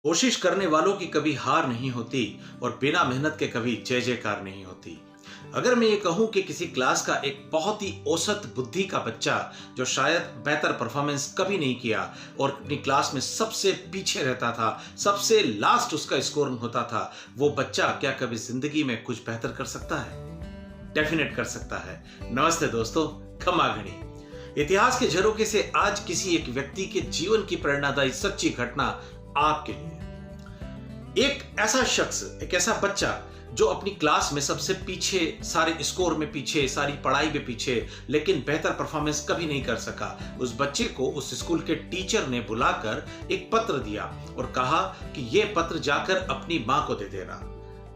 कोशिश करने वालों की कभी हार नहीं होती और बिना मेहनत के कभी जय जयकार नहीं होती। अगर मैं ये कहूं कि किसी क्लास का एक बहुत ही औसत बुद्धि का बच्चा जो शायद बेहतर परफॉर्मेंस कभी नहीं किया और अपनी क्लास में सबसे पीछे रहता था, सबसे लास्ट उसका स्कोर होता था, वो बच्चा क्या कभी जिंदगी में कुछ बेहतर कर सकता है? डेफिनेट कर सकता है। नमस्ते दोस्तों, खमागणी। इतिहास के झरोखे से आज किसी एक व्यक्ति के जीवन की प्रेरणादायी सच्ची घटना आपके लिए। एक ऐसा शख्स, एक ऐसा बच्चा जो अपनी क्लास में सबसे पीछे, सारे स्कोर में पीछे, सारी पढ़ाई में पीछे, लेकिन बेहतर परफॉर्मेंस कभी नहीं कर सका। उस बच्चे को उस स्कूल के टीचर ने बुलाकर एक पत्र दिया और कहा कि यह पत्र जाकर अपनी मां को दे देना।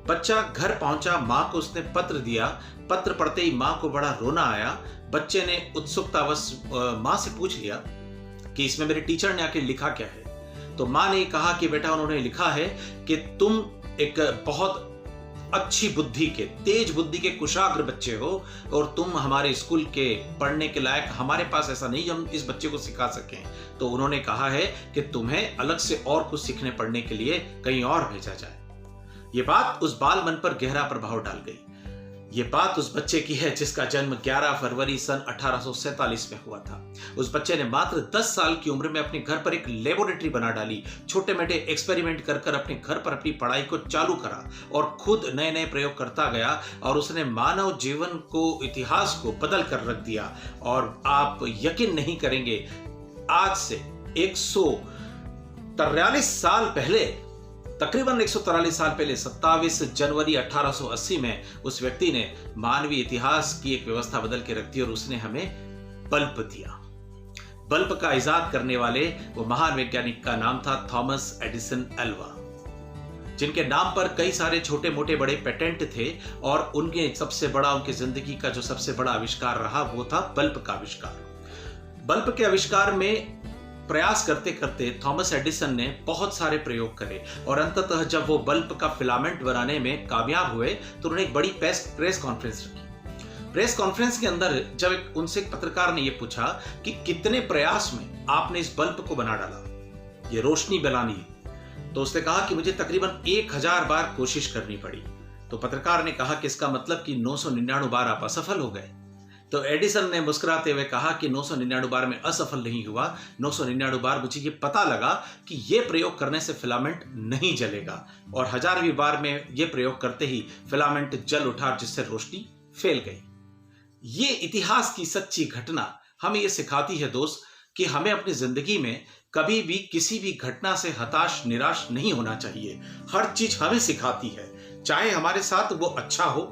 बच्चा घर पहुंचा, मां को उसने पत्र दिया। पत्र पढ़ते ही मां को बड़ा रोना आया। बच्चे ने उत्सुकतावश मां से पूछ लिया कि इसमें मेरे टीचर ने आके लिखा क्या है। तो मां ने कहा कि बेटा, उन्होंने लिखा है कि तुम एक बहुत अच्छी बुद्धि के, तेज बुद्धि के कुशाग्र बच्चे हो और तुम हमारे स्कूल के पढ़ने के लायक, हमारे पास ऐसा नहीं हम इस बच्चे को सिखा सकें। तो उन्होंने कहा है कि तुम्हें अलग से और कुछ सीखने पढ़ने के लिए कहीं और भेजा जाए। ये बात उस बाल मन पर गहरा प्रभाव डाल गई। ये बात उस बच्चे की है जिसका जन्म 11 फरवरी सन 1847 में हुआ था। उस बच्चे ने मात्र 10 साल की उम्र में अपने घर पर एक लेबोरेटरी बना डाली। छोटे मोटे एक्सपेरिमेंट कर अपने घर पर अपनी पढ़ाई को चालू करा और खुद नए नए प्रयोग करता गया और उसने मानव जीवन को, इतिहास को बदल कर रख दिया। और आप यकीन नहीं करेंगे, आज से 143 साल पहले, तकरीबन 143 साल पहले 27 जनवरी 1880 में उस व्यक्ति ने मानवीय इतिहास की एक व्यवस्था बदल के रख दी और उसने हमें बल्ब दिया। बल्ब का इजाद करने वाले वो महान वैज्ञानिक का नाम था थॉमस एडिसन एल्वा, जिनके नाम पर कई सारे छोटे मोटे बड़े पेटेंट थे और उनके सबसे बड़ा, उनकी जिंदगी का जो सबसे बड़ा आविष्कार रहा वो था बल्ब का आविष्कार। बल्ब के आविष्कार में प्रयास करते करते थॉमस एडिसन ने बहुत सारे प्रयोग करे और अंततः जब वो बल्ब का फिलामेंट बनाने में कामयाब हुए तो उन्होंने एक बड़ी प्रेस कॉन्फ्रेंस रखी। प्रेस कॉन्फ्रेंस के अंदर जब उनसे एक पत्रकार ने यह पूछा कि कितने प्रयास में आपने इस बल्ब को बना डाला, ये रोशनी बनानी, तो उसने कहा कि मुझे तकरीबन 1000 बार कोशिश करनी पड़ी। तो पत्रकार ने कहा कि इसका मतलब कि 999 बार आप असफल हो गए। तो एडिसन ने मुस्कुराते हुए कहा कि 999 बार में असफल नहीं हुआ, 999 बार मुझे ये पता लगा कि ये प्रयोग करने से फिलामेंट नहीं जलेगा और 1000वीं बार में ये प्रयोग करते ही फिलामेंट जल उठा जिससे रोशनी फैल गई। ये इतिहास की सच्ची घटना हमें ये सिखाती है दोस्त कि हमें अपनी जिंदगी में कभी भी किसी भी घटना से हताश, निराश नहीं होना चाहिए। हर चीज हमें सिखाती है, चाहे हमारे साथ वो अच्छा हो,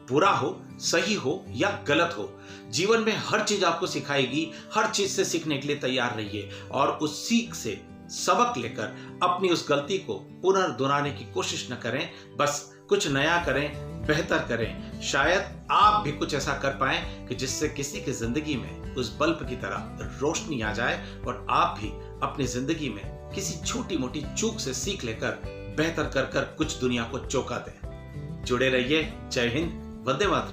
बुरा हो, सही हो या गलत हो। जीवन में हर चीज आपको सिखाएगी। हर चीज से सीखने के लिए तैयार रहिए और उस सीख से सबक लेकर अपनी उस गलती को पुनर्दोहराने की कोशिश न करें, बस कुछ नया करें, बेहतर करें। शायद आप भी कुछ ऐसा कर पाएं कि जिससे किसी की जिंदगी में उस बल्ब की तरह रोशनी आ जाए और आप भी अपनी जिंदगी में किसी छोटी मोटी चूक से सीख लेकर बेहतर कर कुछ दुनिया को चौंका दें। जुड़े रहिए। जय हिंद, वंदे मातरम।